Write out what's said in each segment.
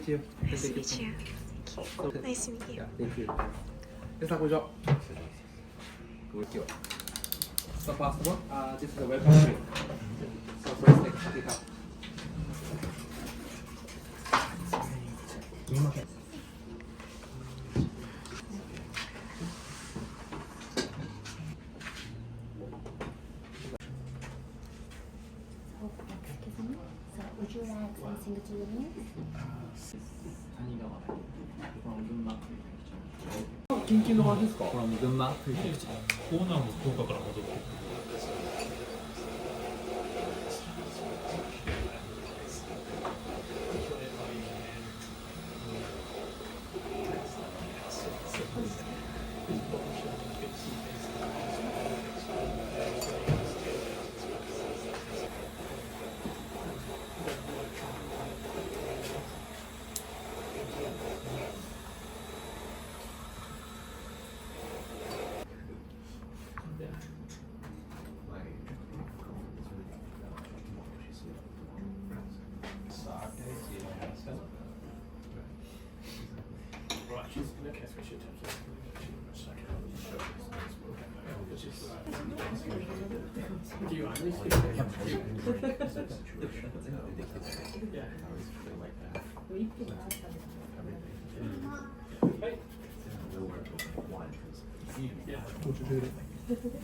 you. Nice to meet you. Thank you. Nice to meet you. Yeah, thank you. 皆さんこんにちは。So first of all, this is a welcome drink. So first take it up. すみません。Would you like something to drink? キンキンの感じですか？群馬コーナーも福岡から戻ってくる。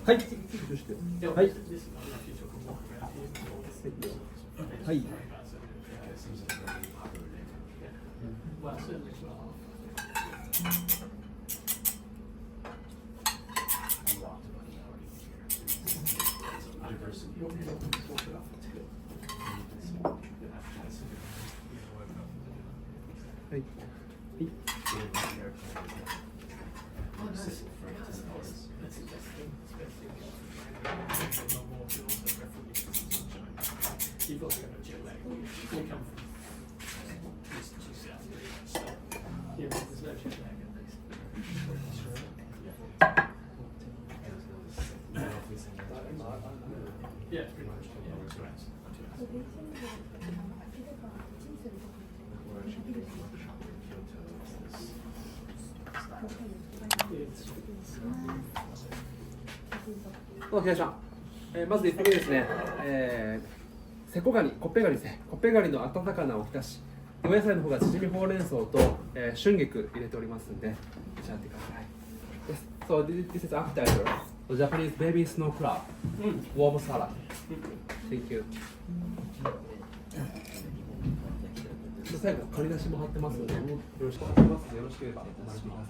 はい。はい。はい。はい。お疲れ様。まず1匹目ですね。セコガニ、コッペガニですね。コッペガニの温かなおひたし。お野菜の方がチヂミほうれん草と、春菊入れておりますので、召し上がってください。Yes. So this is appetizer. The Japanese baby snow crab. Warm salad. Thank you. 最後、仮出しも貼ってますので、よろしくお願いします。よろしければお待ちください。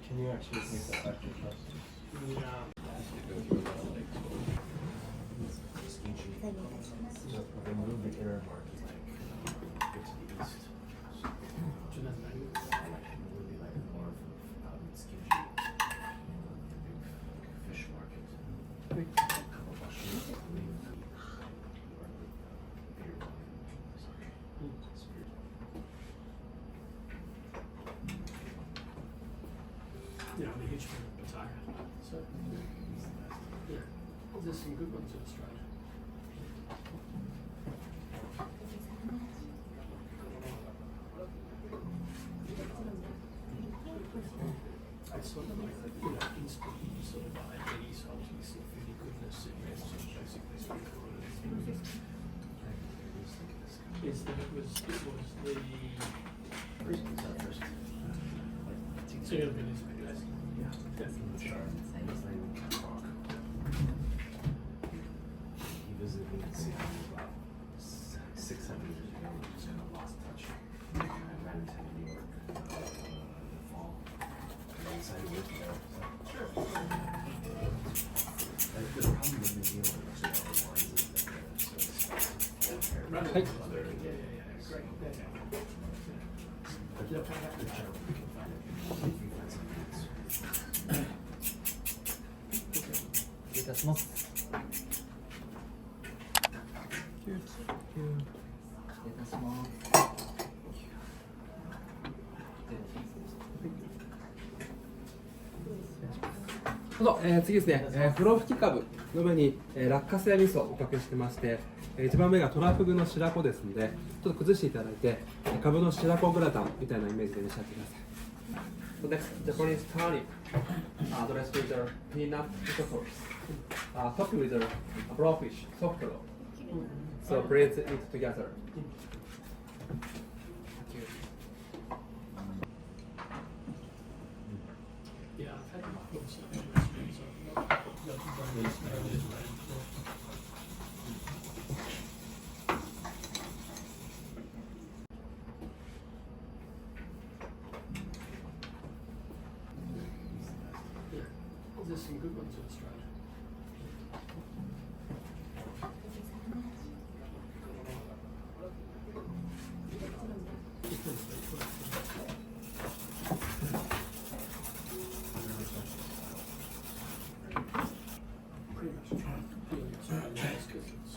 Can you actually take that back to your house? Remove the error mark and like go to the east. Maybe like more out in Skinji, big fish market. Couple mushrooms, I believe. Beer volume. Sorry. Yeah, I'm a huge fan of Bataka. So, yeah, there's some good ones in Australia. It's sort of like, instant sort of any salty, sort of foodie goodness. It makes it basically sort of what it is. Yes, it was the First. so you'll be listening. Yeah. Definitely. He visited me in Seattle about 6-7 years ago. We just kind of lost touch. I ran into New York in the fall. And I decided to live there. So. The problem with New Zealand is all the wines is that they're so expensive. Right. Great. But you know, after the channel, we can find it. You can find something that's 失礼いたします。失礼いたします。どうぞ、次ですね、ふろふきかぶの上に、落花生味噌をおかけしてまして、1番目がトラフグの白子ですので、ちょっと崩していただいて、かぶの白子グラタンみたいなイメージで召し上がってください。So next, Japanese tonic, dressed with a peanut sauce, topped with a blowfish, soft roll. So braise it together. Yeah, I've had lots of recipes. I've got yeah, there's some good ones in Australia. Pretty much try and feel Australia just 'cause it's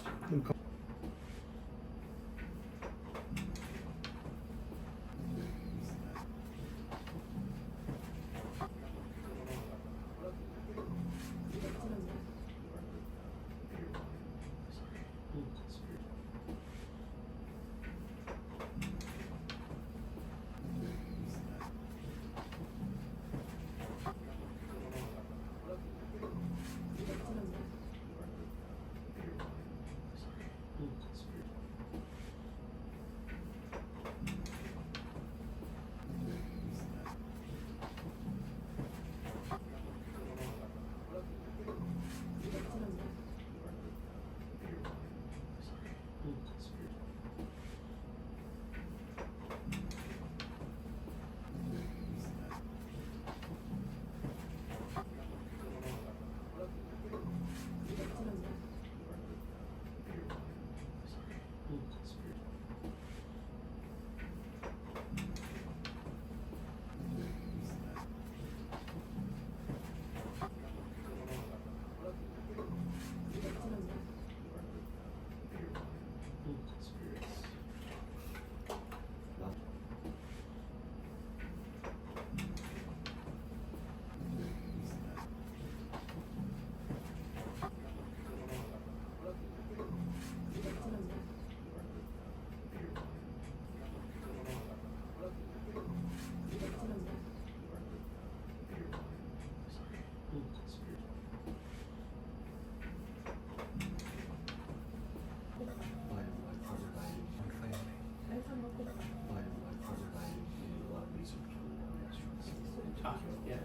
yeah.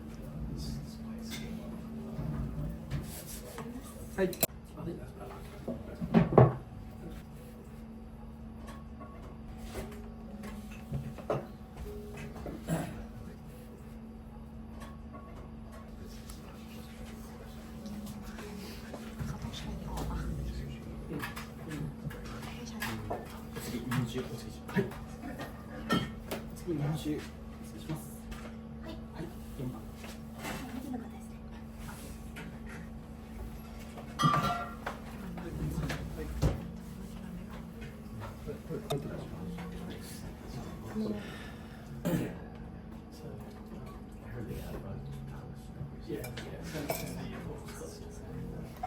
はい。 I think that's better. Yeah,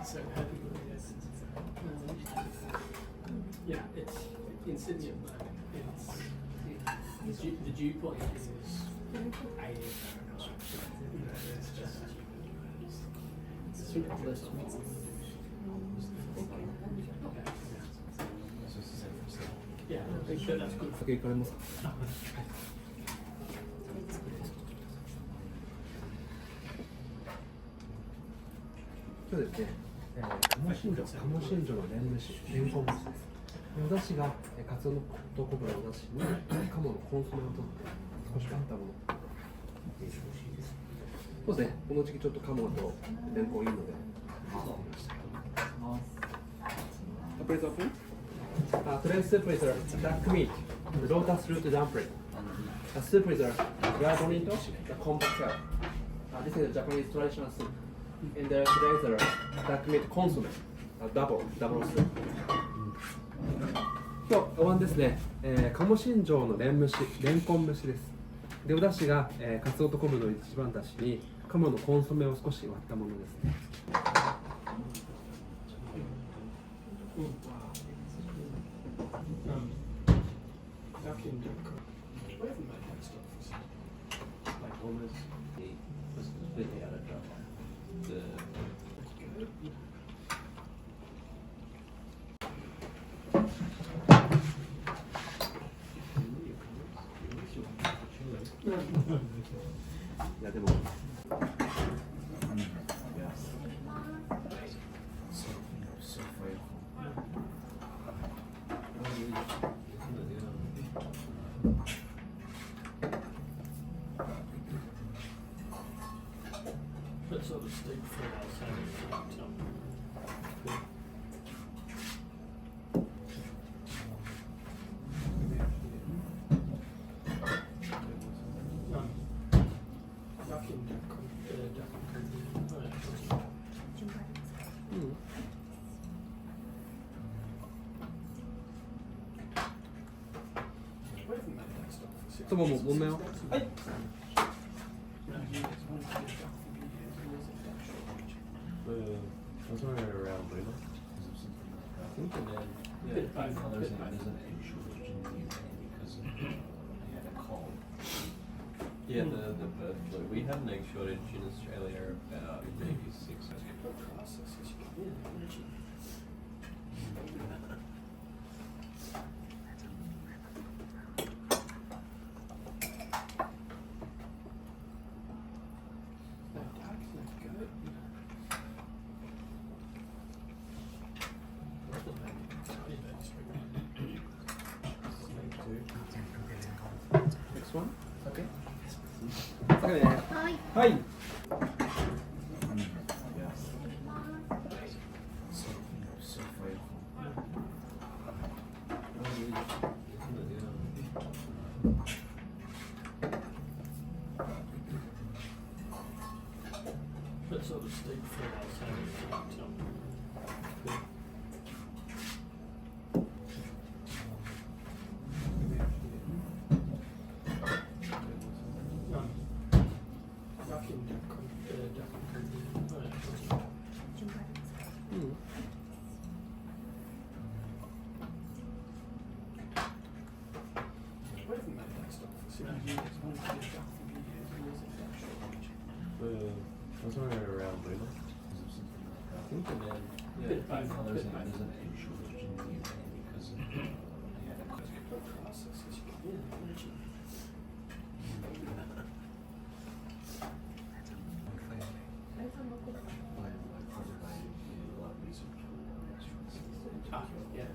so happy with it. Yeah, it's in Sydney at the moment. The dew point is 80 Fahrenheit. It's just ridiculous. Yeah, I think that's good. 先行かれますか。そうですね。鴨新庄のレン蒸し、レンコン蒸しです。お出汁がカツオのと昆布のお出汁に鴨のコンソメを取って少し割ったもの。そうですね。この時期ちょっと鴨とレンコンいいので。Please open. Today's soup is duck meat, the lotus root dumpling. The soup is fried bonito, the kombu shell. This is a Japanese traditional soup. And today's duck meat consomme, double soup. 今日お椀ですね、鴨新庄のレンコン蒸しです。でお出汁が、かつおと昆布の一番だしに鴨のコンソメを少し割ったものですね。Back in Duck. We haven't made that stuff for some. Like almost was completely out of drum. Theいやでも so flavorful. That sort of steak fry I was having. Duck in Duck. Duck and Company. うん We haven't made that stuff for some. そばもごめんよ。 Was there around Lima? And then, yeah, I know there's an egg shortage in the UK because they had a cold. Yeah, the bird flu. We had an egg shortage in Australia about maybe 6 years ago. Next one? Okay. 酒ね。はい。 So flavorful. That sort of steak fry I was having. Duck in Duck. Duck and Company. うん We haven't made that stuff for some. Was there around Lima? And then, yeah, I know there's an egg shortage in the UK because they had a cold. Ah, yeah.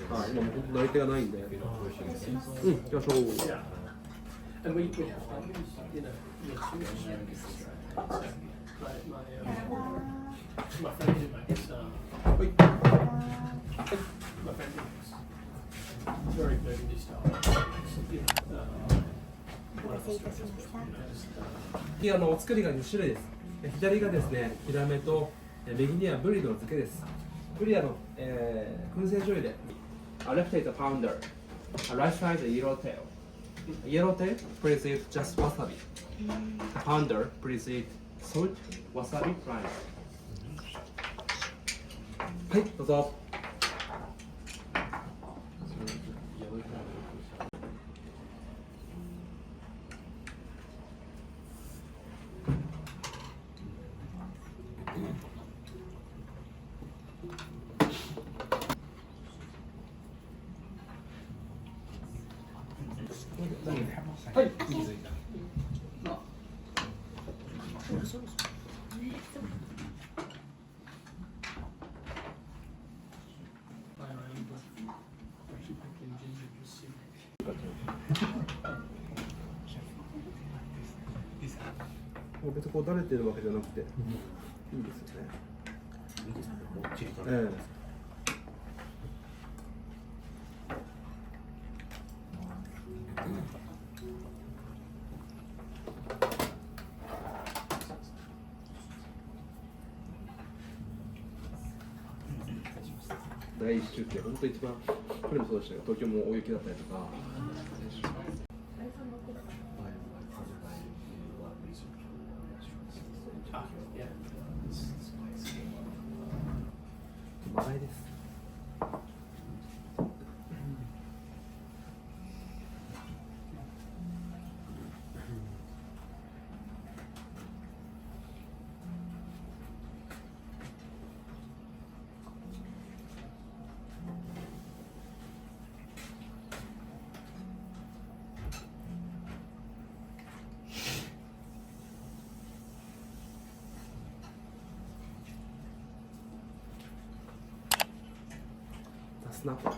はい、今もう本当なり手がないんで。うん、行きましょう。 Yeah. And we have, you know, my friend who makes,はい。 my friend who makes very burgundy style. You know, お待たせいたしました。お作りが2種類です。左がですね、ヒラメと右にはブリの漬けです。ブリ燻製醤油で。Left is a pounder. Right side is a yellowtail. Yellowtail, please eat just wasabi. Pounder, please eat salt, wasabi, lime. はい、どうぞ。 はい。 actually picked in ginger juice. 別にこうだれてるわけじゃなくて、いいですよね。ええ。 第一週って本当一番これもそうでしたけど東京も大雪だったりとかスナップ。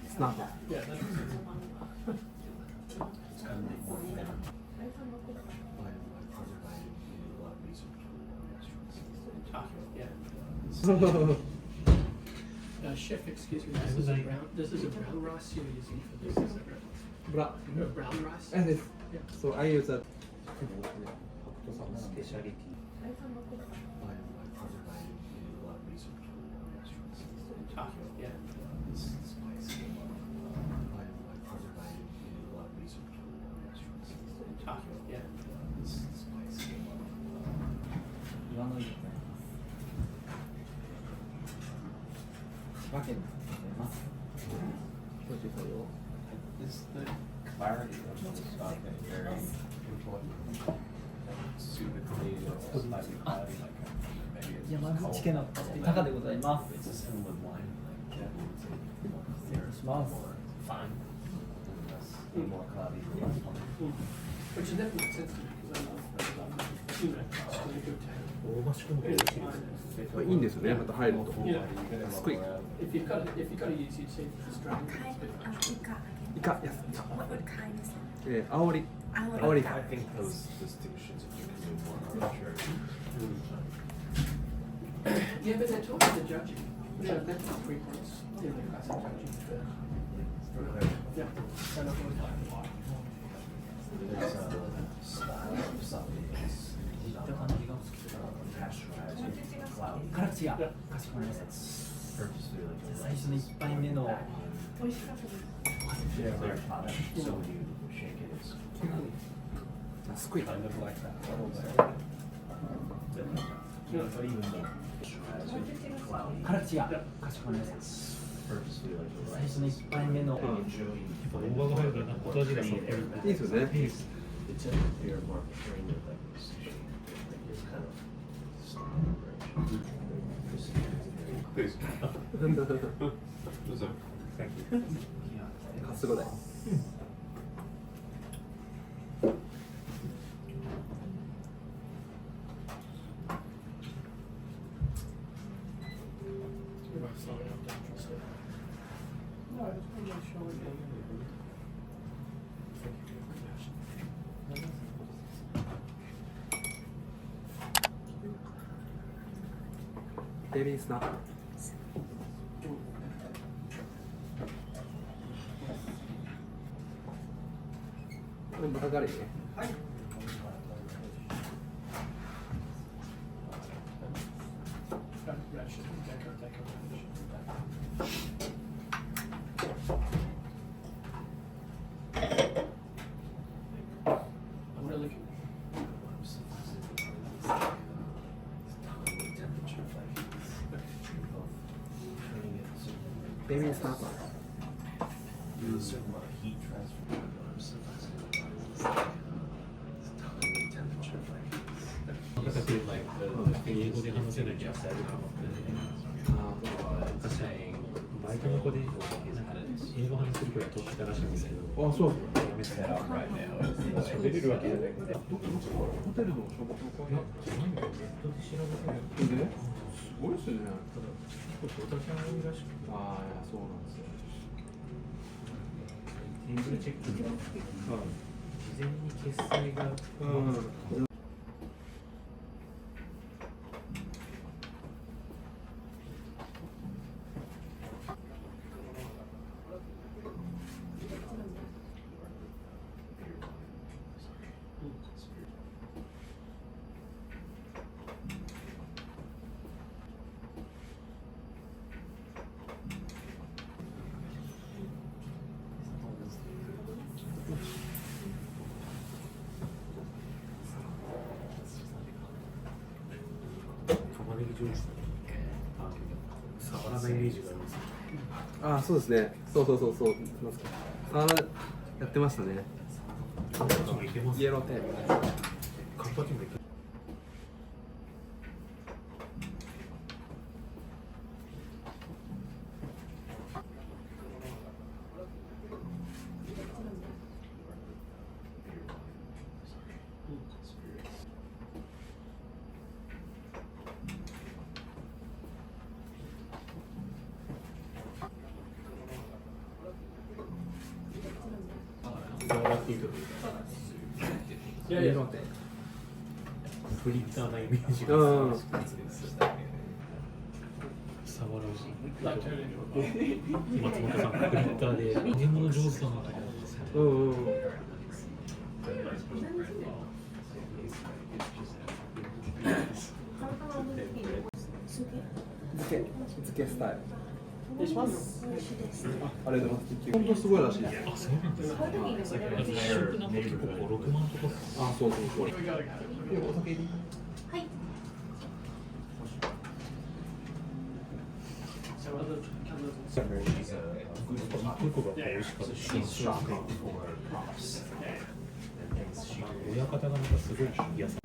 スナップ。It's kind of like more flavor. Chef, excuse me, this is a brown rice you're using for this, is it? ブラ。 Brown rice? です。そう、I use that. スペシャリティ。岩の湯。千葉県でございます。 Is the clarity of the stock very important? Suitably, it's slightly cloudy, like maybe it's 山 cold. 口県のタカでございます。 It's a cinnamon wine, like that would say more お clear, 願いします。 more fine, less, more cloudy, less fine. Which that makes sense to me, because I love, you know, it's really good to have. 大葉仕込みができる。これいいんですよね、また入ると。 You know, It's quick. if you've got to use your teeth for strain, What kind it's a bit of much. ika? イカ、やす。 What kind is that? 青り。 Our 青り ika. I think those distinctions, if you can do more arbitrary, Yeah, but they're talking to judging. Yeah, that's 3 points. Yeah, they've got some judging first. Yeah, so not really like why. there's a style of something that's いった感じが好きだ。 pasteurized, cloudy. 辛口がかしこまりました。 Purposely like a 最初の一杯目の yeah, their product, so when you shake it, it's すごい。 Kind of like that bubble there. but even more pasteurized, cloudy. 辛口がかしこまりました。 Purposely like a 最初の一杯目の enjoying 大葉が入るからなんか後味がさっぱり。いいですよね。 it's in the beer more portraying it like this shape, like this kind of style. Please. すごい。We might slow it up dangerously. No, it's pretty much showing you. Thank you for your compassion. ベビースナップ。これ豚カレーね。 Ration, deco ration. I'm really looking. Temperature, like turning it a certain ベビースナップ。 do a certain amount of heat transfer. Temperature, like 英語で話せないキャスターとかもバイトの子で英語話せる子が取ってたらしいんですけど、あ、そう。やめてたら喋れるわけじゃなくて、ホテルの消防いや、じゃないんだよ、ネットで調べたら、ですごいですね。ただ、結構ドタキャン多いらしくて、ああ、いや、そうなんですよ。テーブルチェックとか、事前に決済が、玉ねぎジュース、サワラなイメージがあります。ああ、そうですね。そう。サーやってましたね。カンパチもいけます。イエローテープ。カンパチもいけイエローテーフリッターなイメージプ。うん。サワロジ松本さん、フリッターで揚げ物上手だなと思いますね。うん。漬けスタイル。ありがとうございます。本当すごいらしいです。あ、そうなんですか。一食なんか結構6万とか。あ、そう。はい。肉が美味しかったし、親方がなんかすごい野菜。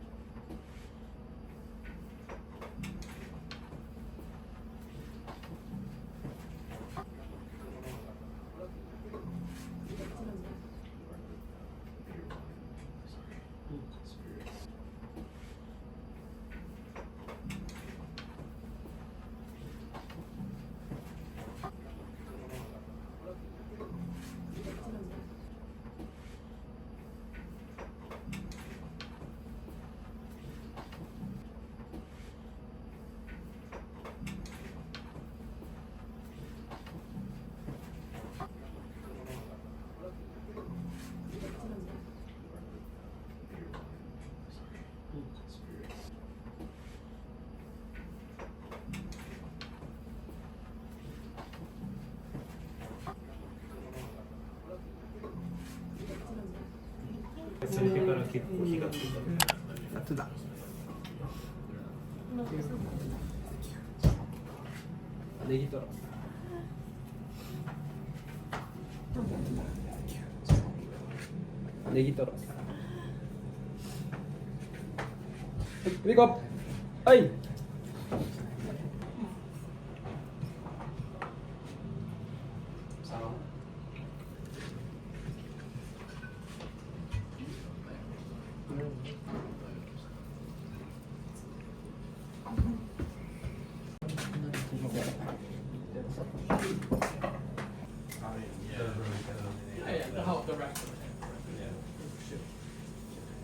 されてから結構火がついたみたいな。やってた。ネギトロ。ネギトロ。はい、行こう。はい。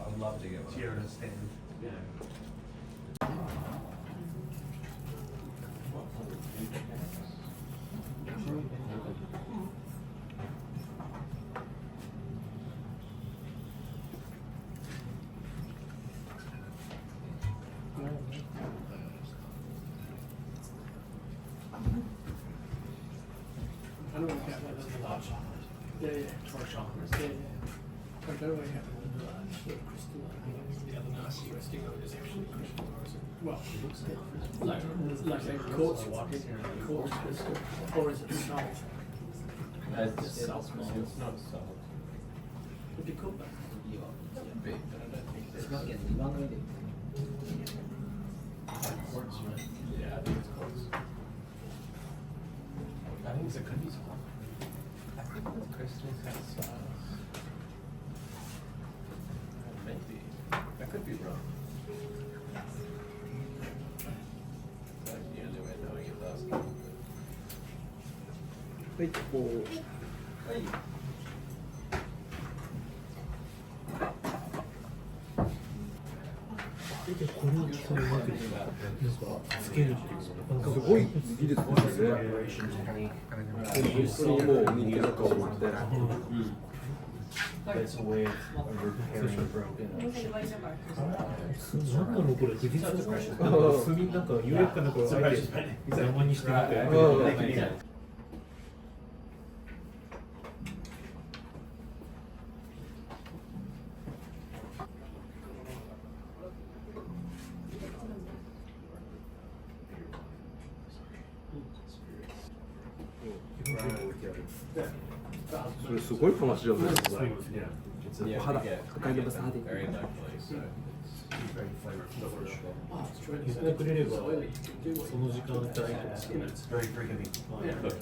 I'd love to get one. Here to stand. Yeah. I don't know if that was a lot. Yeah. But I don't know if that was crystal. The other nice resting on is actually crystal. Well, like a quartz crystal, or is it salt? It's salt. It's not salt. Would you cook that? Big, but I don't think it's quartz, right? Yeah, I think it's quartz. I think it could be salt. I think the crystals has maybe. I could be wrong. That's the only way of knowing it does. はい、こう。はい。これをこれだけでなんかつけるっていうのがすごい技術ですね。本当にもう人気だと思って。It's a way of repairing broken. なんかもうこれ技術の炭なんか有力かなんかあえて山にしてみて。それすごい話じゃないですか。 Yeah, How we do- get what kind of study? very nut place, so it's very flavorful for sure. Oh, it's true. 言ってくれれば It's oily. You can do what その時間いただいてますよね。 It's very forgiving. Yeah. Cooked.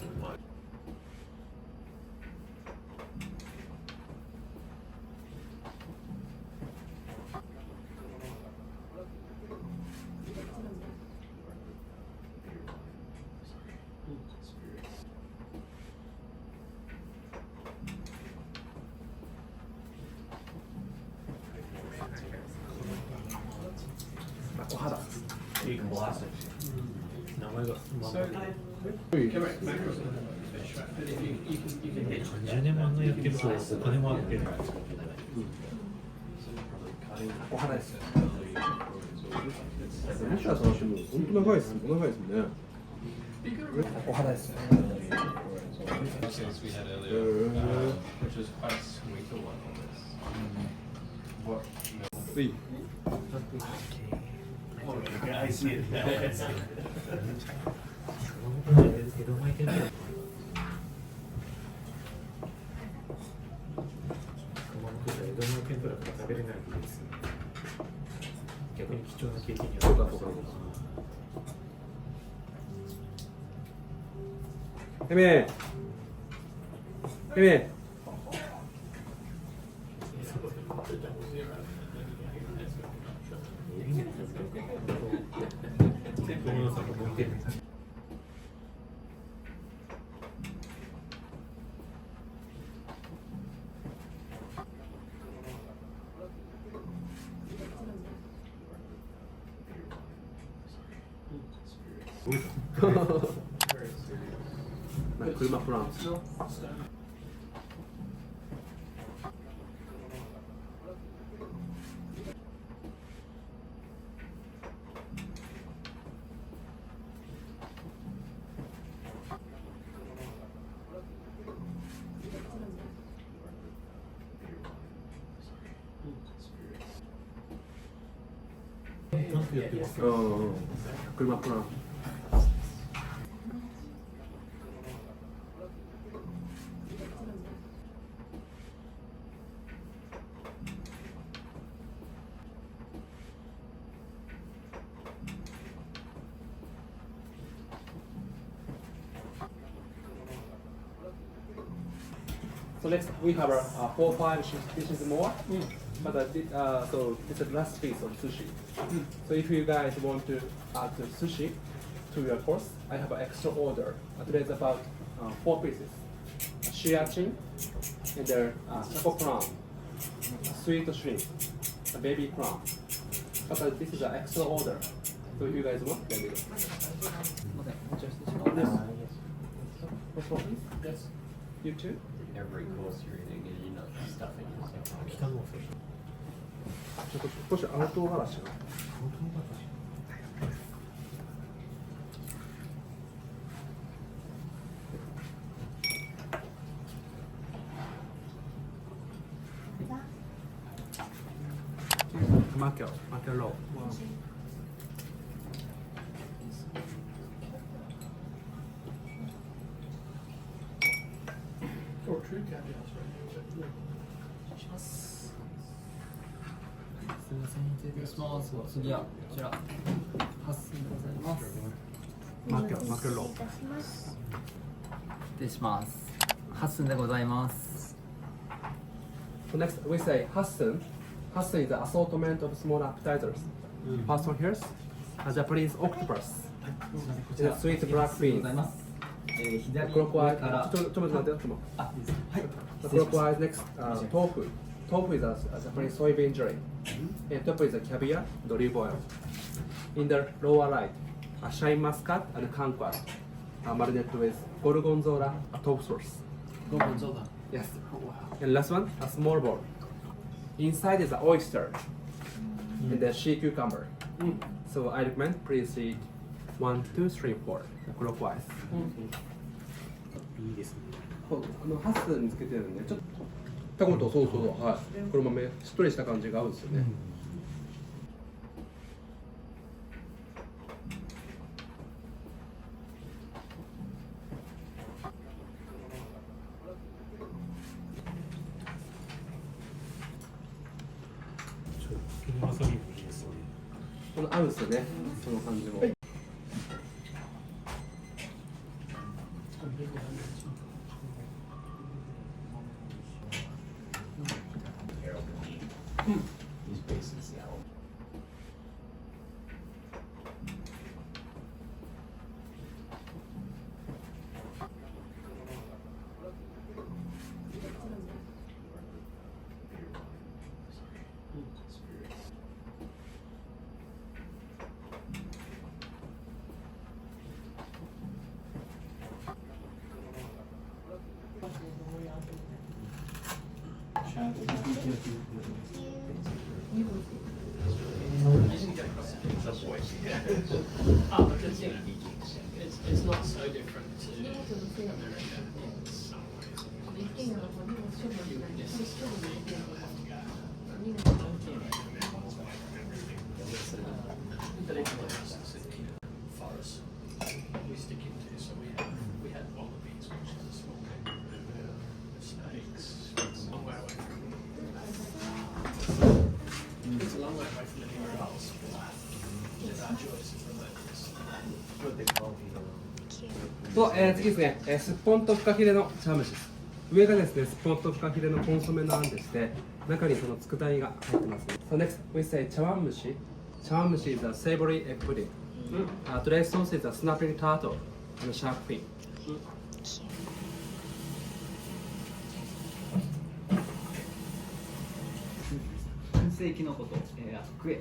お肌。 You can blast it. 名前がまんま So, correct, macros and fish, right? But if you can hit 10年もあんなやってるとお金もあってお肌です。西田さんしても本当長いです。長いですね。お肌です。 Since we had earlier, which was quite a sweet one on this. What? つい。 I see it. 江戸前天ぷら熊本じゃ江戸前天ぷらとか食べれないんですよ。逆に貴重な経験になる。エメエメ友野さんが持ってる。 なんか車プラン。 なんてやってますか。車プラン。 So next we have 4 5 dishes more, but so it's the last piece of sushi. So if you guys want to add the sushi to your course, I have an extra order. Today's about 4 pieces: shiatsu, and there choco prawn, sweet shrimp, a baby prawn. But this is an extra order. So if you guys want, let me know. What's wrong, please? Yes. You too? Every course you're eating, you're not stuffing yourself. 北の方。ちょっと少し青唐辛子が。マキャロー。 Or true caviar, sorry. すみません、失礼します。次はこちら、8寸でございます。マキャロー。失礼します。8寸でございます。 So next we say Hassan. Hassan is the assortment of small appetizers. First one here is a Japanese octopus. こちら Sweet black 8寸でござい beans. ます。左 Clockwise. から、ちょっと待って、ちょっと待って。あ、いいですはい。 Clockwise next tofu. Tofu is a Japanese soybean jelly. And top is a caviar, and olive oil. In the lower right, a shine muscat and kumquat, marinated with gorgonzola tofu sauce. Gorgonzola. Yes. And last one, a small bowl. Inside is an oyster and the sea cucumber. So I recommend please eat 1, 2, 3, 4 clockwise. いいですね。ハスにつけてるんで、ちょっとタコとそうそうはい。黒豆しっとりした感じが合うんですよね。合うんですよね、その感じも。He's based in Seattle. Oh, because you know, it's not so different to America in some ways. You would necessarily have to go. But equally, forests we stick into. So we had wallabies, which is a small kangaroo, snakes. It's a long way away from. It's a long way away from anywhere else. There's our choices of this. What they call the と、次ですね、すっぽんとフカヒレの茶碗蒸しです。上がですね、すっぽんとフカヒレのコンソメのあんでして、中にその佃煮が入ってます、ね。So next, we say 茶碗蒸し。茶碗蒸し is a savory egg pudding. Today's sauce is a snapping turtle and a shark fin. 燻製キノコと、クエ、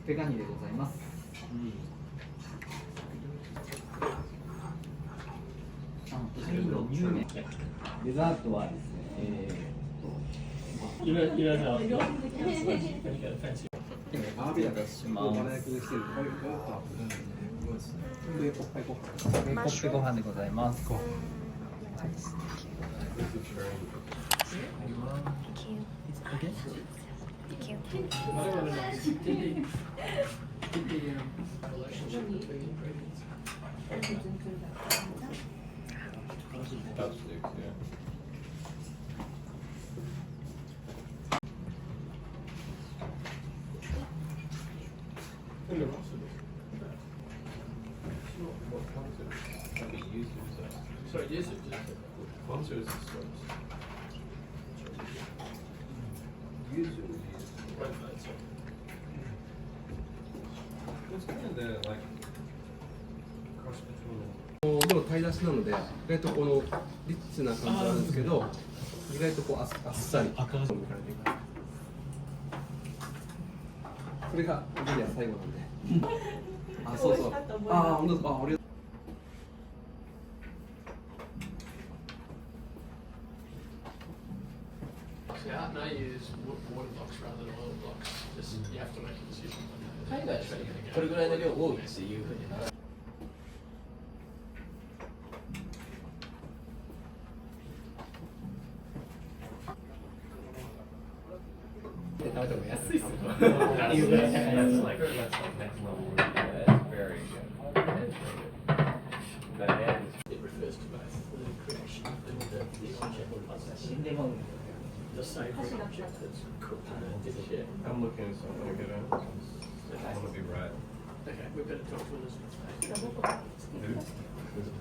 ペガニでございます。タイの乳麺。デザートはですね、You don't know. When you go to fancy. アワビだから、します。バラ焼きにしてる。で、コッペご飯。コッペご飯でございます。 Thank you. Okay. Thank you. I don't want to know. Did the relationship between ingredients? About 6, yeah. And the rest of it. I mean, users, So it is. sponsors, users. It's kind of the like cross between. でも鯛出しなので、意外とこのリッチな感じなんですけど、意外とこうあっさり。赤味噌それがビリヤ最後なんで。あ、そうそう。あ、本当ですか。あ、ありがとう。Yeah, no, you use water blocks rather than oil blocks. Just you have to make a decision. 海外だとこれぐらいの量多いっていうふうになる。食べても安いっすよ。 That's like next level. That's very good. That ad is It refers to both the creation and the object. 死んでも The savoury object that's cooked in a dish. Yeah. I'm looking at something to get at. I want to be right. Okay, we better talk to Elizabeth. Who? We'll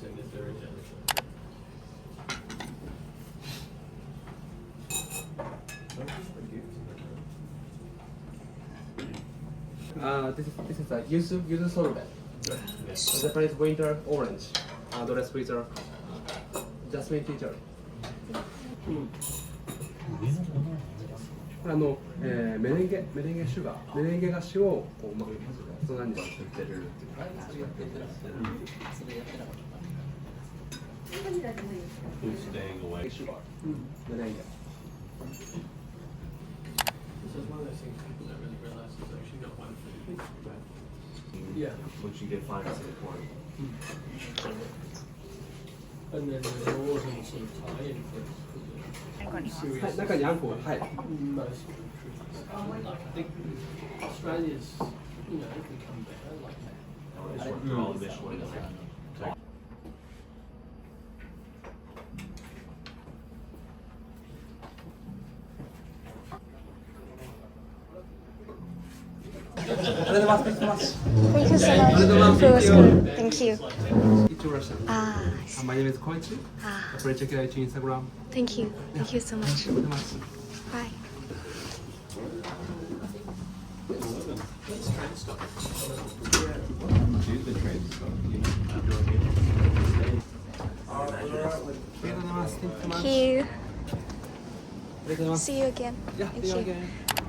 send this very generously. This is a yuzu sorbet. Japanese winter orange. Dressed with a jasmine teacher. これメレンゲシュガー、メレンゲ菓子をこうまあそんなに作ってるっていう。Who's staying away? シュガー、メレンゲ。 This is one of those things people don't really realise is actually not one food. Yeah. Once you get finance at the point. And then there's more than sort of tie-in for the はい、中にあんこが、はい。 most countries. Like I think Australia's, you know, become better. Like I just went through all the Michelin. ます。Thank you so much. Thank you so much. It was good. Thank you. Eat your Russian. Ah, My name is Koichi. ah, Please check it out on Instagram. thank you. Thank you so much. Thank you very much. Bye. Do the train stop. You know, ありがとうございます。Thank you so much. Thank you. ありがとうございます。 See you again. Yeah, Thank see you you. again.